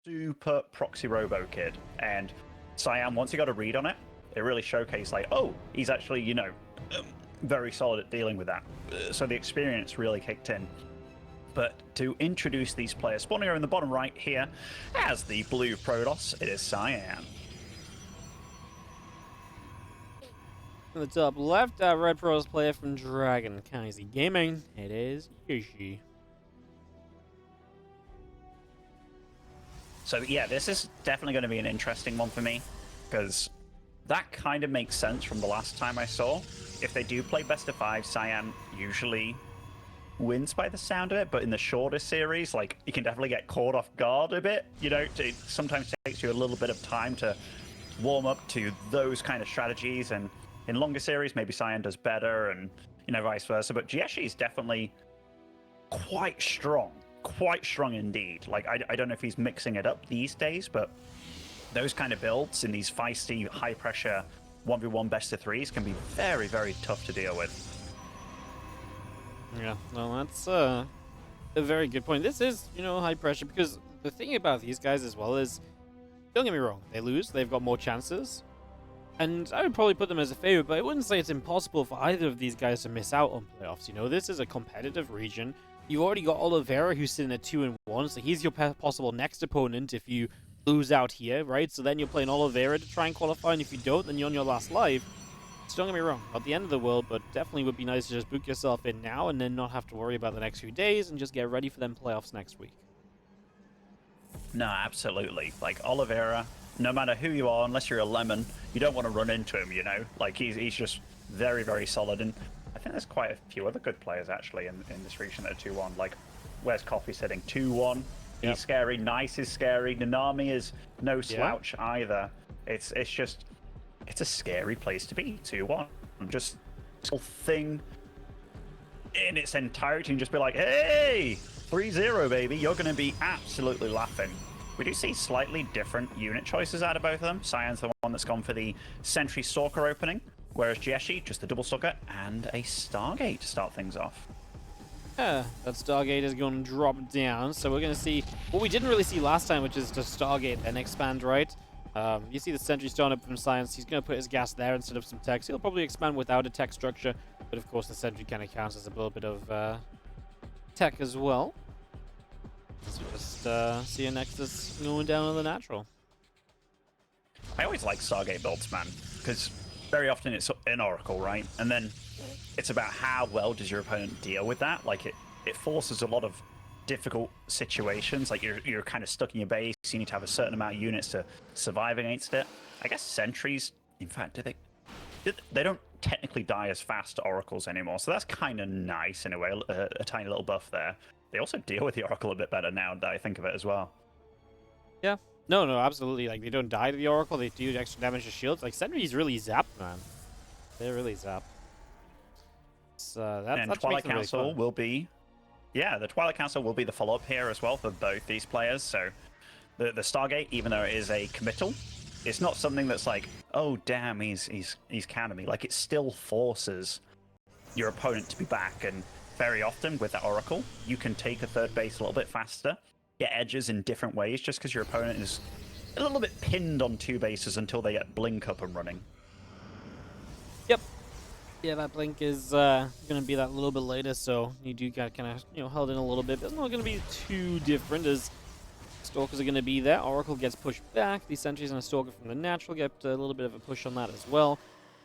super proxy robo kid, and Cyan, once he got a read on it, it really showcased like, oh, he's actually, you know, very solid at dealing with that. So the experience really kicked in. But to introduce these players, spawning over in the bottom right here, as the blue Protoss, it is Cyan. In the top left, red Protoss player from Dragon Kaiser Gaming, it is Jieshi. So yeah, this is definitely going to be an interesting one for me, because that kind of makes sense from the last time I saw. If they do play best of 5, Cyan usually wins by the sound of it, but in the shorter series, like, you can definitely get caught off guard a bit. You know, it sometimes takes you a little bit of time to warm up to those kind of strategies, and in longer series, maybe Cyan does better, and, you know, vice versa. But Jieshi is definitely quite strong indeed. Like, I don't know if he's mixing it up these days, but those kind of builds in these feisty, high-pressure 1v1 best of 3s can be very, very tough to deal with. Yeah, well, that's a very good point. This is, you know, high pressure, because the thing about these guys as well is, don't get me wrong, they lose, they've got more chances, and I would probably put them as a favorite, but I wouldn't say it's impossible for either of these guys to miss out on playoffs. You know, this is a competitive region. You've already got Oliveira, who's sitting at 2-1, so he's your possible next opponent if you lose out here, right? So then you're playing Oliveira to try and qualify, and if you don't, then you're on your last life. So don't get me wrong, not the end of the world, but definitely would be nice to just book yourself in now and then not have to worry about the next few days and just get ready for them playoffs next week. No, absolutely. Like, Oliveira, no matter who you are, unless you're a lemon, you don't want to run into him, you know? Like, he's just very, very solid. And I think there's quite a few other good players, actually, in this region that are 2-1. Like, where's Coffee sitting? 2-1. Yep. He's scary. Nice is scary. Nanami is no slouch either. It's just... it's a scary place to be, 2-1. Just this whole thing in its entirety and just be like, hey, 3-0, baby. You're going to be absolutely laughing. We do see slightly different unit choices out of both of them. Cyan's the one that's gone for the Sentry Stalker opening, whereas Jieshi, just the double stalker and a Stargate to start things off. Yeah, that Stargate is going to drop down, so we're going to see what we didn't really see last time, which is to Stargate then expand, right? You see the Sentry starting up from Science. He's going to put his gas there instead of some techs. He'll probably expand without a tech structure, but of course the Sentry kind of counts as a little bit of tech as well. So just see a Nexus going down on the natural. I always like Stargate builds, man, because very often it's an Oracle, right? And then it's about how well does your opponent deal with that. Like, it forces a lot of difficult situations. Like, you're kind of stuck in your base. You need to have a certain amount of units to survive against it. I guess sentries, in fact, they don't technically die as fast to oracles anymore, so that's kind of nice in a way, a tiny little buff there. They also deal with the oracle a bit better now that I think of it as well. Yeah, no, absolutely. Like, they don't die to the oracle, they do extra damage to shields. Like, sentries really zap, man. They really zap. So and Twilight Council will be... yeah, the Twilight Council will be the follow-up here as well for both these players. So the Stargate, even though it is a committal, it's not something that's like, oh damn, he's counting me. Like, it still forces your opponent to be back, and very often with that Oracle, you can take a third base a little bit faster, get edges in different ways, just because your opponent is a little bit pinned on 2 bases until they get Blink up and running. Yep. Yeah, that Blink is going to be that little bit later, so you do got kind of, you know, held in a little bit, but it's not going to be too different as Stalkers are going to be there. Oracle gets pushed back. The Sentries and a Stalker from the natural get a little bit of a push on that as well.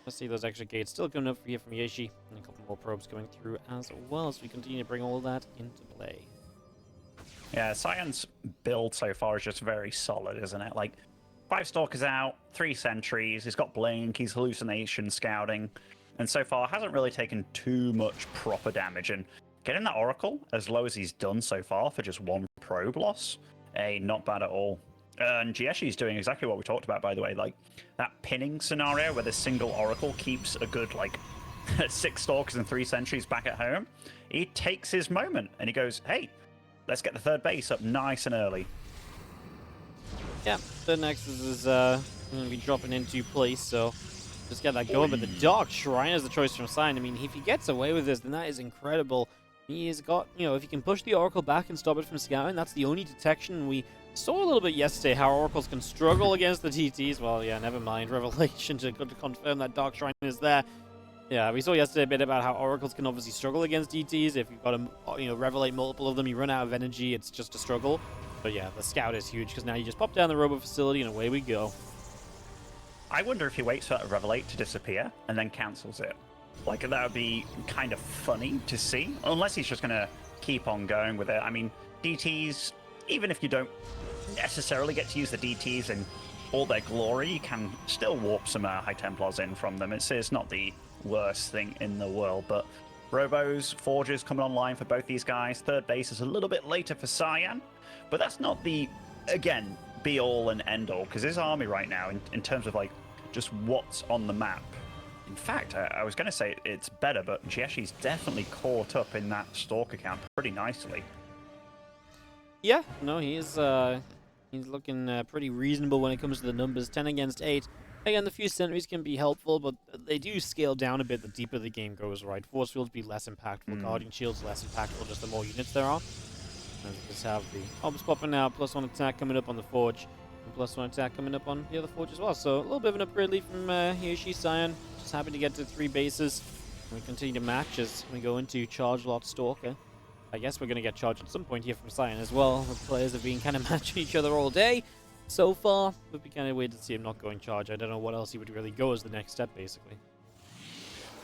Let's see those extra gates still coming up here from Jieshi, and a couple more probes going through as well as we continue to bring all of that into play. Yeah, Cyan's build so far is just very solid, isn't it? Like, 5 Stalkers out, 3 Sentries, he's got Blink, he's hallucination scouting, and so far hasn't really taken too much proper damage. And getting that Oracle as low as he's done so far for just 1 probe loss, not bad at all. And Jieshi's doing exactly what we talked about, by the way, like that pinning scenario where the single Oracle keeps a good, like, 6 Stalkers and 3 Sentries back at home. He takes his moment and he goes, hey, let's get the third base up nice and early. Yeah, the Nexus is going to be dropping into place, so just get that going. But the Dark Shrine is the choice from Cyan. I mean, if he gets away with this, then that is incredible. He's got, you know, if he can push the Oracle back and stop it from scouting, that's the only detection. We saw a little bit yesterday how Oracles can struggle against the TTs. Well, yeah, never mind. Revelation to confirm that Dark Shrine is there. Yeah, we saw yesterday a bit about how Oracles can obviously struggle against DTs. If you've got to, you know, Revelate multiple of them, you run out of energy, it's just a struggle. But yeah, the Scout is huge, because now you just pop down the Robo Facility and away we go. I wonder if he waits for that Revelate to disappear and then cancels it. Like, that would be kind of funny to see, unless he's just going to keep on going with it. I mean, DTs, even if you don't necessarily get to use the DTs in all their glory, you can still warp some High Templars in from them. It's not the worst thing in the world, but Robos, Forges coming online for both these guys. Third base is a little bit later for Cyan, but that's not the, again, be-all and end-all, because his army right now, in terms of, like, just what's on the map, in fact, I was going to say it's better, but Jieshi's definitely caught up in that Stalker count pretty nicely. Yeah, no, he's looking pretty reasonable when it comes to the numbers. 10 against 8. Again, the few sentries can be helpful, but they do scale down a bit the deeper the game goes, right? Force Fields be less impactful, Guardian Shields less impactful, just the more units there are. And we just have the Obs popping out, +1 attack coming up on the Forge, and +1 attack coming up on the other Forge as well. So a little bit of an upgrade lead from Jieshi. Cyan just happy to get to 3 bases. And we continue to match as we go into Charge Lot Stalker. I guess we're going to get charged at some point here from Cyan as well. The players have been kind of matching each other all day so far. It would be kind of weird to see him not going charge. I don't know what else he would really go as the next step, basically.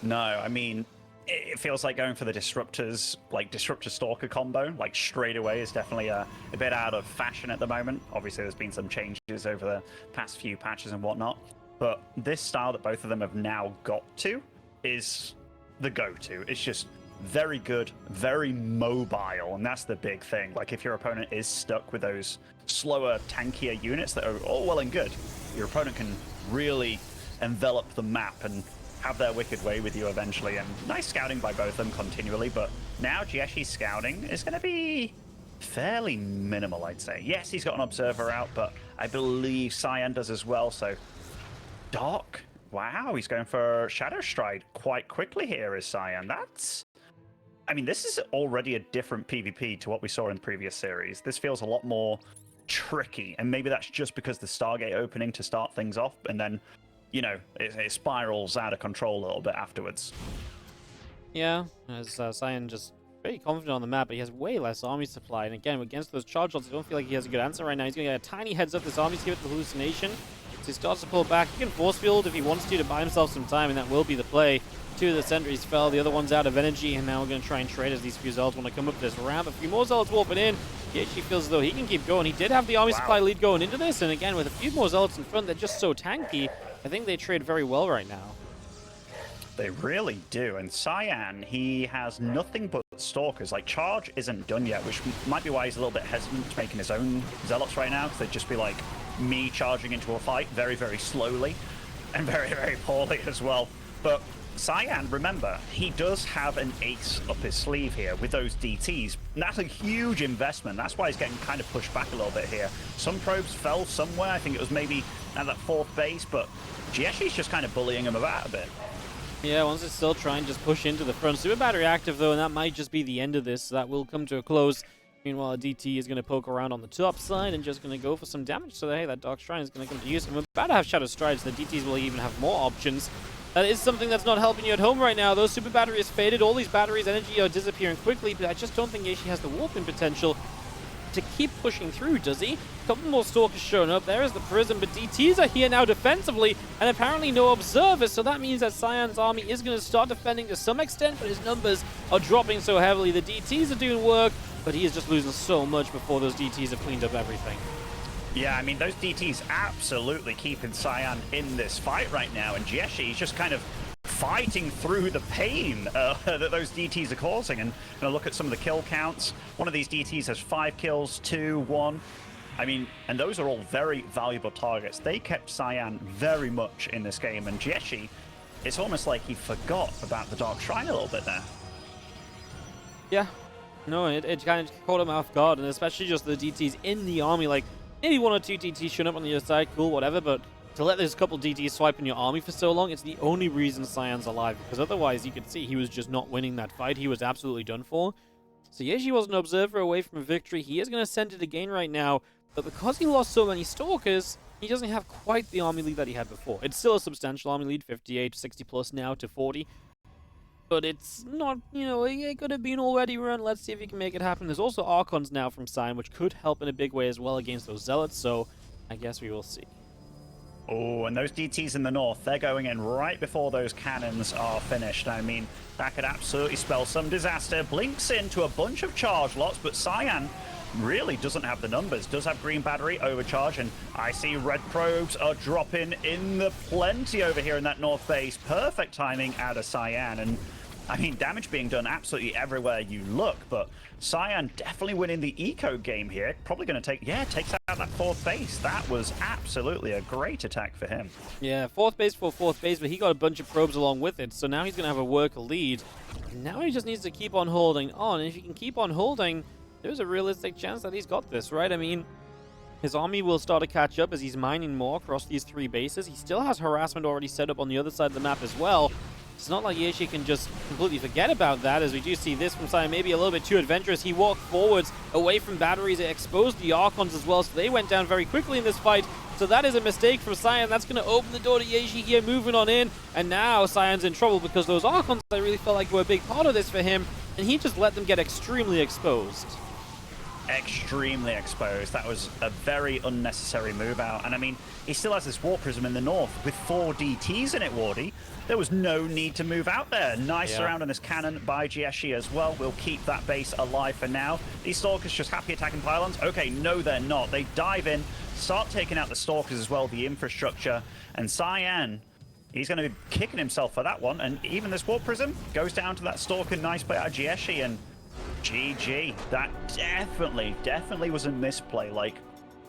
No, I mean, it feels like going for the Disruptors, like Disruptor Stalker combo, like straight away is definitely a bit out of fashion at the moment. Obviously, there's been some changes over the past few patches and whatnot, but this style that both of them have now got to is the go-to. It's just very good, very mobile, and that's the big thing. Like, if your opponent is stuck with those slower, tankier units that are all well and good, your opponent can really envelop the map and have their wicked way with you eventually. And nice scouting by both of them continually, but now Jieshi's scouting is going to be fairly minimal, I'd say. Yes, he's got an observer out, but I believe Cyan does as well, so Dark, wow, he's going for Shadow Stride quite quickly here as Cyan. That's, I mean, this is already a different PvP to what we saw in the previous series. This feels a lot more tricky, and maybe that's just because the Stargate opening to start things off, and then, you know, it spirals out of control a little bit afterwards. Yeah, as Cyan just very confident on the map, but he has way less army supply, and again, against those charge shots, I don't feel like he has a good answer right now. He's going to get a tiny heads up. This army's give it the hallucination. So he starts to pull back. He can force field if he wants to buy himself some time, and that will be the play. 2 of the sentries fell, the other one's out of energy, and now we're going to try and trade as these few zealots want to come up this ramp. A few more zealots warping in. Jieshi feels as though he can keep going. He did have the army supply lead going into this, and again, with a few more zealots in front, they're just so tanky. I think they trade very well right now. They really do, and Cyan, he has nothing but Stalkers. Like, Charge isn't done yet, which might be why he's a little bit hesitant to making his own zealots right now, because they'd just be like me charging into a fight very, very slowly, and very, very poorly as well. But Cyan, remember, he does have an ace up his sleeve here with those DTs. And that's a huge investment. That's why he's getting kind of pushed back a little bit here. Some probes fell somewhere. I think it was maybe at that 4th base, but Jieshi's just kind of bullying him about a bit. Yeah, wants to still try and just push into the front. Super battery active, though, and that might just be the end of this. So that will come to a close. Meanwhile, a DT is going to poke around on the top side and just going to go for some damage. So, hey, that Dark Shrine is going to come to use. And we're about to have Shadow Strides. The DTs will even have more options. That is something that's not helping you at home right now. Those super batteries faded. All these batteries' energy are disappearing quickly, but I just don't think Jieshi has the warping potential to keep pushing through, does he? A couple more Stalkers showing up. There is the Prism, but DTs are here now defensively, and apparently no Observers, so that means that Cyan's army is going to start defending to some extent, but his numbers are dropping so heavily. The DTs are doing work, but he is just losing so much before those DTs have cleaned up everything. Yeah, I mean, those DTs absolutely keeping Cyan in this fight right now, and Jieshi's just kind of fighting through the pain that those DTs are causing. And look at some of the kill counts. One of these DTs has 5 kills, 2, 1. I mean, and those are all very valuable targets. They kept Cyan very much in this game, and Jieshi, it's almost like he forgot about the Dark Shrine a little bit there. Yeah, no, it kind of caught him off guard, and especially just the DTs in the army. Like, maybe 1 or 2 DTs showing up on the other side, cool, whatever, but to let those couple DTs swipe in your army for so long, it's the only reason Cyan's alive, because otherwise you could see he was just not winning that fight. He was absolutely done for. So Jieshi was an observer away from a victory. He is going to send it again right now, but because he lost so many Stalkers, he doesn't have quite the army lead that he had before. It's still a substantial army lead, 58, 60 plus now to 40. But it's not, it could have been already run. Let's see if he can make it happen. There's also Archons now from Cyan, which could help in a big way as well against those Zealots, so I guess we will see. Oh, and those DTs in the north, they're going in right before those cannons are finished. I mean, that could absolutely spell some disaster. Blinks into a bunch of charge lots, but Cyan really doesn't have the numbers. Does have green battery, overcharge, and I see red probes are dropping in the plenty over here in that north base. Perfect timing out of Cyan, and I mean, damage being done absolutely everywhere you look, but Cyan definitely winning the eco game here. Probably going to takes out that fourth base. That was absolutely a great attack for him. Yeah, fourth base for fourth base, but he got a bunch of probes along with it, so now he's going to have a worker lead. Now he just needs to keep on holding on, and if he can keep on holding, there's a realistic chance that he's got this, right? I mean, his army will start to catch up as he's mining more across these 3 bases. He still has harassment already set up on the other side of the map as well. It's not like Jieshi can just completely forget about that, as we do see this from Cyan, maybe a little bit too adventurous. He walked forwards away from batteries. It exposed the Archons as well, so they went down very quickly in this fight. So that is a mistake from Cyan. That's going to open the door to Jieshi here, moving on in. And now Cyan's in trouble because those Archons, I really felt like were a big part of this for him, and he just let them get extremely exposed. Extremely exposed. That was a very unnecessary move out. And I mean, he still has this Warp Prism in the north with 4 DTs in it, Wardy. There was no need to move out there. Nice surround on this cannon by Jieshi as well. We'll keep that base alive for now. These Stalkers just happy attacking pylons. Okay, no, they're not. They dive in, start taking out the Stalkers as well, the infrastructure. And Cyan, he's going to be kicking himself for that one. And even this Warp Prism goes down to that Stalker. Nice play out of Jieshi, and GG. That definitely was a misplay. Like,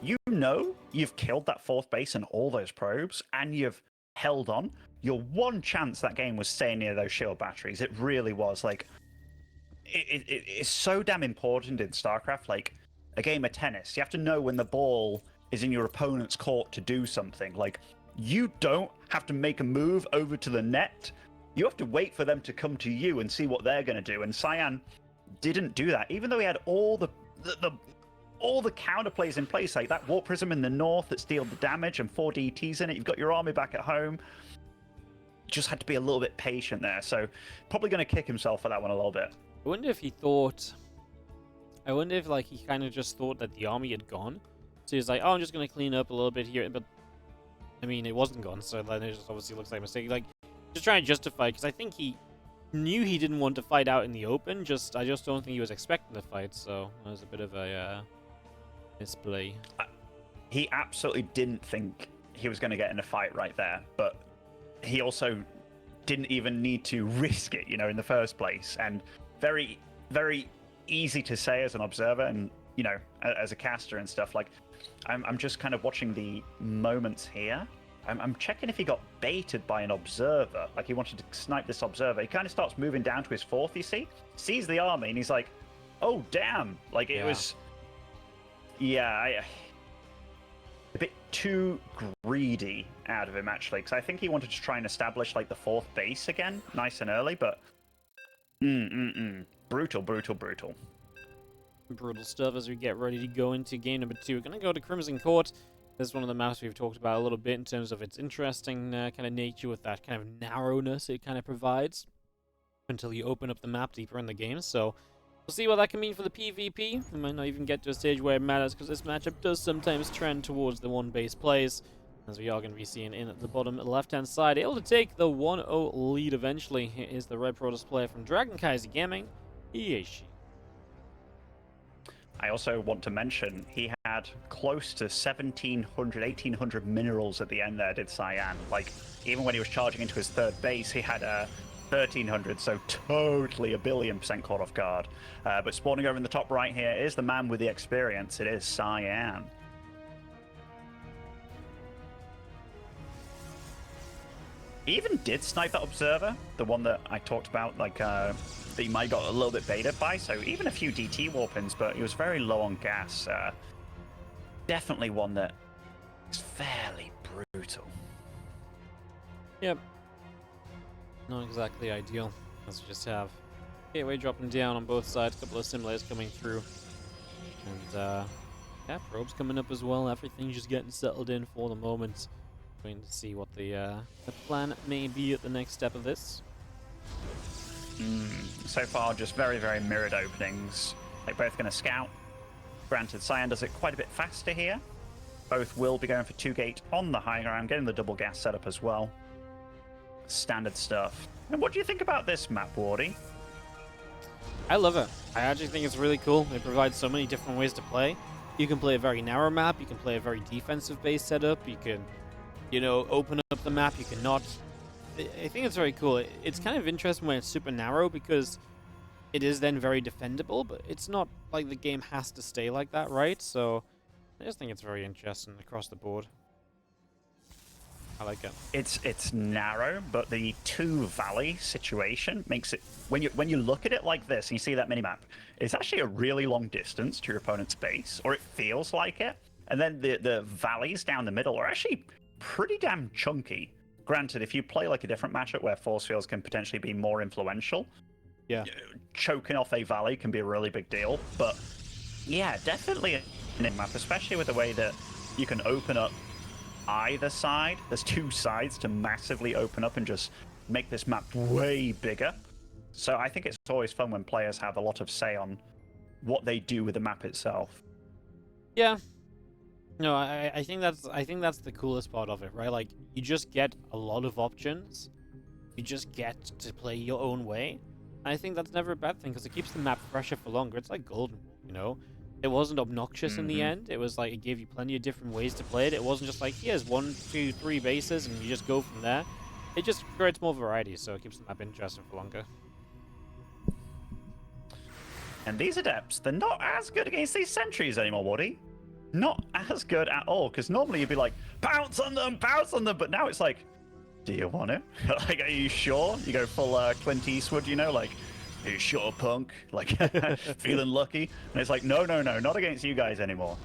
you've killed that fourth base and all those probes, and you've held on. Your one chance that game was staying near those shield batteries. It really was. Like, it's so damn important in StarCraft. Like, a game of tennis, you have to know when the ball is in your opponent's court to do something. Like, you don't have to make a move over to the net. You have to wait for them to come to you and see what they're going to do. And Cyan didn't do that, even though he had all the counterplays in place, like that Warp Prism in the north that stealed the damage and 4 DTs in it. You've got your army back at home. Just had to be a little bit patient there. So probably going to kick himself for that one a little bit. I wonder if he thought... I wonder if, like, he kind of just thought that the army had gone. So he's like, oh, I'm just going to clean up a little bit here. But, I mean, it wasn't gone, so then it just obviously looks like a mistake. Like, just trying to justify, because I think he knew he didn't want to fight out in the open. I just don't think he was expecting the fight, so it was a bit of a misplay. He absolutely didn't think he was going to get in a fight right there, but he also didn't even need to risk it, in the first place. And very, very easy to say as an observer and, as a caster and stuff. Like, I'm just kind of watching the moments here. I'm checking if he got baited by an observer. Like, he wanted to snipe this observer. He kind of starts moving down to his fourth, you see? Sees the army, and he's like, oh, damn. Like, it was... Yeah, a bit too greedy out of him, actually. Because I think he wanted to try and establish, like, the fourth base again, nice and early, but... Brutal, brutal, brutal. Brutal stuff as we get ready to go into game number 2. We're going to go to Crimson Court. This is one of the maps we've talked about a little bit in terms of its interesting kind of nature with that kind of narrowness it kind of provides until you open up the map deeper in the game. So we'll see what that can mean for the PvP. We might not even get to a stage where it matters because this matchup does sometimes trend towards the 1-base plays, as we are going to be seeing in at the bottom left-hand side. Able to take the 1-0 lead eventually. Here is the Red Protoss player from Dragon Kaiser Gaming, Jieshi. I also want to mention he had close to 1,700, 1,800 minerals at the end there, did Cyan. Like, even when he was charging into his third base, he had 1,300, so totally a billion% caught off guard. But spawning over in the top right here is the man with the experience. It is Cyan. He even did snipe that observer, the one that I talked about, like, that he might got a little bit baited by, so even a few DT warpins, but he was very low on gas. Definitely one that is fairly brutal. Yep. Not exactly ideal, as we just have Gateway dropping down on both sides. A couple of simulators coming through. And, yeah, probes coming up as well. Everything's just getting settled in for the moment. Waiting to see what the plan may be at the next step of this. So far, just very, very mirrored openings. They're both going to scout. Granted, Cyan does it quite a bit faster here. Both will be going for 2-gate on the high ground, getting the double gas setup as well. Standard stuff. And what do you think about this map, Wardy? I love it. I actually think it's really cool. It provides so many different ways to play. You can play a very narrow map. You can play a very defensive-based setup. You can, you know, open up the map. You can not. I think it's very cool. It's kind of interesting when it's super narrow because it is then very defendable, but it's not like the game has to stay like that, right? So I just think it's very interesting across the board. I like it. It's narrow, but the two valley situation makes it when you look at it like this and you see that minimap, it's actually a really long distance to your opponent's base, or it feels like it. And then the valleys down the middle are actually pretty damn chunky. Granted, if you play like a different matchup where force fields can potentially be more influential, yeah, choking off a valley can be a really big deal. But yeah, definitely a map, especially with the way that you can open up either side. There's two sides to massively open up and just make this map way bigger. So I think it's always fun when players have a lot of say on what they do with the map itself. Yeah. No, I think that's the coolest part of it, right? Like, you just get a lot of options. You just get to play your own way. And I think that's never a bad thing because it keeps the map fresher for longer. It's like Golden, you know? It wasn't obnoxious in the end. It was like it gave you plenty of different ways to play it. It wasn't just like, here's 1, 2, 3 bases and you just go from there. It just creates more variety, so it keeps the map interesting for longer. And these Adepts, they're not as good against these sentries anymore, Woody. Not as good at all, because normally you'd be like, pounce on them, but now it's like, do you want to? Like, are you sure? You go full Clint Eastwood, you know, like, are you sure, punk? Like, feeling lucky? And it's like, no, not against you guys anymore.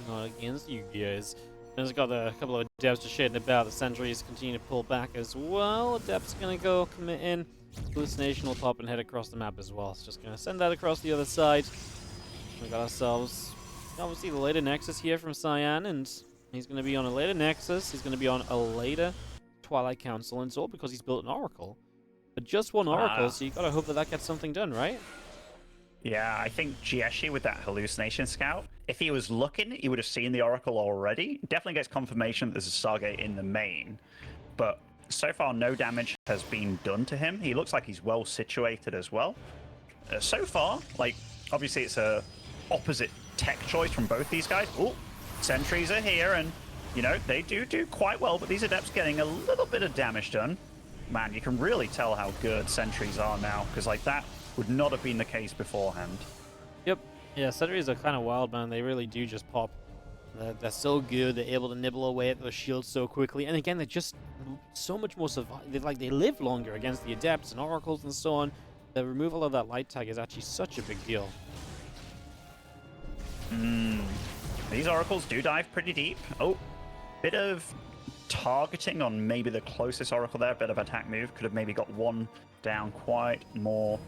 Not against you guys. There's got a couple of Adepts just shading about. The sentries continue to pull back as well. Adepts gonna go commit in. Hallucination will pop and head across the map as well. It's just gonna send that across the other side. We got ourselves obviously the later Nexus here from Cyan, and he's going to be on a later Nexus. He's going to be on a later Twilight Council, and it's all because he's built an Oracle. But just one Oracle, so you got to hope that that gets something done, right? Yeah, I think Jieshi with that Hallucination Scout, if he was looking, he would have seen the Oracle already. Definitely gets confirmation that there's a Stargate in the main. But so far, no damage has been done to him. He looks like he's well situated as well. So far, like, obviously it's a opposite tech choice from both these guys. Oh, sentries are here, and, you know, they do quite well, but these Adepts getting a little bit of damage done. Man, you can really tell how good sentries are now, because, like, that would not have been the case beforehand. Yep. Yeah, sentries are kind of wild, man. They really do just pop. They're so good. They're able to nibble away at those shields so quickly. And again, they're just so much more they live longer against the Adepts and Oracles and so on. The removal of that light tag is actually such a big deal. These Oracles do dive pretty deep. Oh, bit of targeting on maybe the closest Oracle there. Bit of attack move. Could have maybe got one down quite more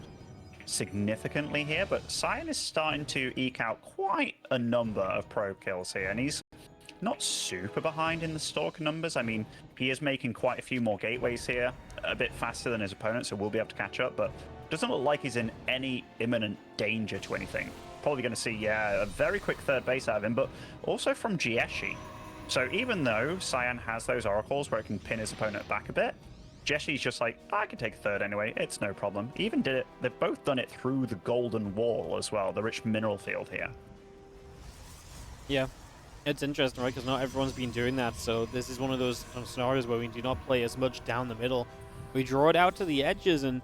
significantly here. But Cyan is starting to eke out quite a number of probe kills here. And he's not super behind in the Stalker numbers. I mean, he is making quite a few more gateways here. A bit faster than his opponent, so we'll be able to catch up. But doesn't look like he's in any imminent danger to anything. Probably going to see, yeah, a very quick third base out of him, but also from Jieshi. So even though Cyan has those Oracles where it can pin his opponent back a bit, Jieshi's just like, I can take a third anyway, it's no problem. He even did it, they've both done it through the Golden Wall as well, the rich mineral field here. Yeah, it's interesting, right, because not everyone's been doing that, so this is one of those scenarios where we do not play as much down the middle. We draw it out to the edges, and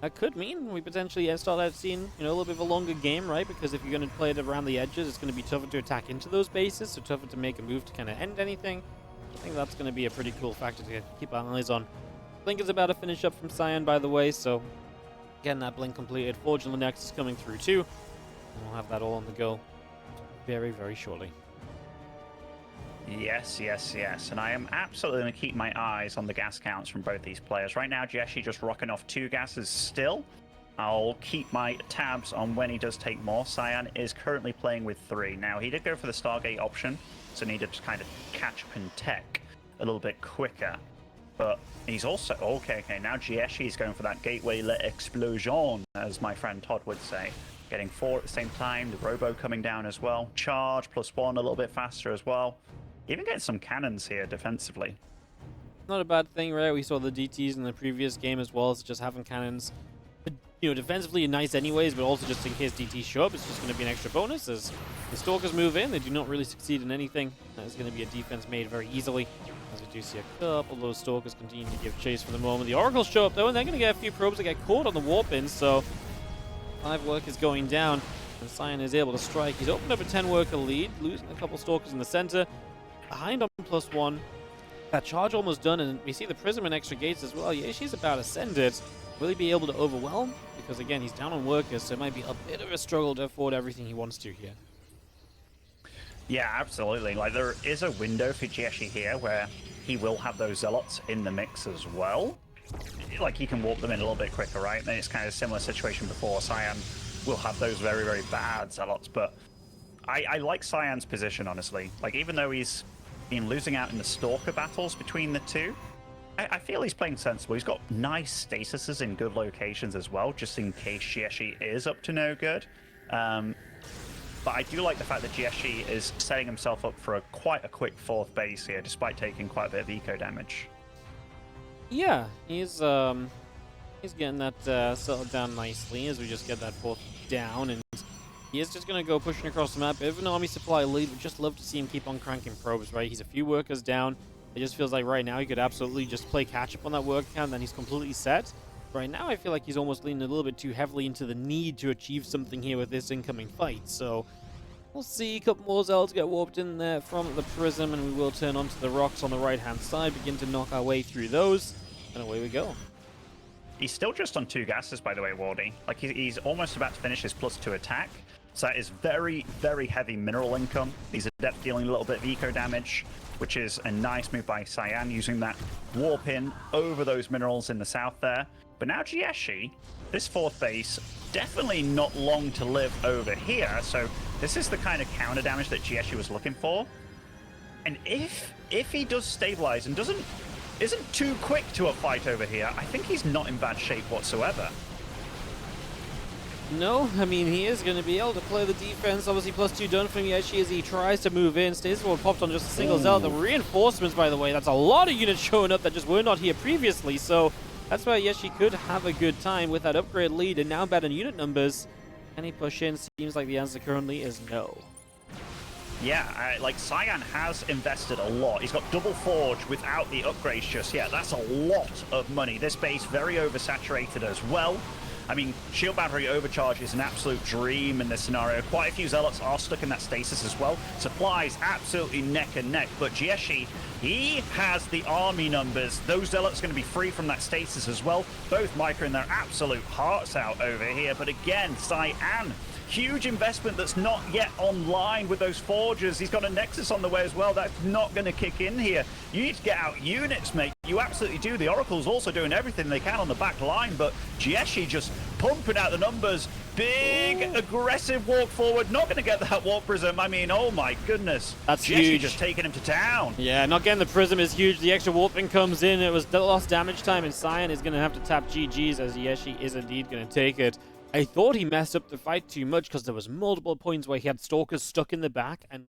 that could mean we potentially start out seeing, you know, a little bit of a longer game, right? Because if you're going to play it around the edges, it's going to be tougher to attack into those bases, so tougher to make a move to kind of end anything. I think that's going to be a pretty cool factor to keep our eyes on. Blink is about to finish up from Cyan, by the way, so getting that blink completed. Forge on the Nexus coming through too, and we'll have that all on the go very, very shortly. Yes, yes, yes. And I am absolutely going to keep my eyes on the gas counts from both these players. Right now, Jieshi just rocking off 2 gases still. I'll keep my tabs on when he does take more. Cyan is currently playing with 3. Now, he did go for the Stargate option, so needed to kind of catch up in tech a little bit quicker. But he's also... Okay, now Jieshi is going for that Gateway Le Explosion, as my friend Todd would say. Getting 4 at the same time, the Robo coming down as well. Charge +1 a little bit faster as well. Even getting some cannons here defensively. Not a bad thing, right? We saw the DTs in the previous game as well as just having cannons. You know, defensively nice anyways, but also just in case DTs show up, it's just going to be an extra bonus. As the Stalkers move in, they do not really succeed in anything. That is going to be a defense made very easily. As we do see a couple of those Stalkers continue to give chase for the moment. The Oracles show up though, and they're going to get a few probes that get caught on the warp-ins, so 5 workers going down, and Cyan is able to strike. He's opened up a 10-worker lead, losing a couple Stalkers in the center. Behind on +1. That charge almost done, and we see the Prism and extra gates as well. Yeshi's about ascended. Will he be able to overwhelm? Because again, he's down on workers, so it might be a bit of a struggle to afford everything he wants to here. Yeah, absolutely. Like, there is a window for Jieshi here where he will have those Zealots in the mix as well. Like, he can warp them in a little bit quicker, right? And it's kind of a similar situation before. Cyan will have those very, very bad Zealots, but I like Cyan's position, honestly. Like, even though he's been losing out in the Stalker battles between the two, I feel he's playing sensible. He's got nice statuses in good locations as well, just in case Jieshi is up to no good. But I do like the fact that Jieshi is setting himself up for quite a quick 4th base here, despite taking quite a bit of eco damage. Yeah, he's getting that settled down nicely as we just get that 4th down, and he is just going to go pushing across the map. Bit of an army supply lead. Would just love to see him keep on cranking probes, right? He's a few workers down. It just feels like right now he could absolutely just play catch-up on that work count, then he's completely set. Right now I feel like he's almost leaning a little bit too heavily into the need to achieve something here with this incoming fight. So we'll see a couple more Zealots get warped in there from the Prism, and we will turn onto the rocks on the right-hand side, begin to knock our way through those, and away we go. He's still just on 2 gases, by the way, Wardy. Like, he's almost about to finish his +2 attack. So that is very, very heavy mineral income. He's adept dealing a little bit of eco damage, which is a nice move by Cyan, using that warp in over those minerals in the south there. But now Jieshi, this 4th base, definitely not long to live over here. So this is the kind of counter damage that Jieshi was looking for. And if he does stabilize and isn't too quick to a fight over here, I think he's not in bad shape whatsoever. No, I mean, he is going to be able to play the defense. Obviously, +2 done from Jieshi as he tries to move in. Staysword popped on just a single Zealot. The reinforcements, by the way, that's a lot of units showing up that just were not here previously. So that's why Jieshi could have a good time with that upgrade lead and now better unit numbers. Can he push in? Seems like the answer currently is no. Yeah, like Cyan has invested a lot. He's got double forge without the upgrades just yet. That's a lot of money. This base very oversaturated as well. I mean, shield battery overcharge is an absolute dream in this scenario. Quite a few Zealots are stuck in that stasis as well. Supplies absolutely neck and neck, but Jieshi, he has the army numbers. Those Zealots are going to be free from that stasis as well. Both microing their absolute hearts out over here, but again, Cyan, huge investment that's not yet online with those forges. He's got a Nexus on the way as well. That's not going to kick in here. You need to get out units, mate. You absolutely do. The Oracle's also doing everything they can on the back line, but Jieshi just pumping out the numbers. Big, aggressive walk forward. Not going to get that warp prism. I mean, oh my goodness. That's Jieshi huge. just taking him to town. Yeah, not getting the prism is huge. The extra warping comes in. It was lost damage time, and Cyan is going to have to tap GG's as Jieshi is indeed going to take it. I thought he messed up the fight too much because there was multiple points where he had Stalkers stuck in the back and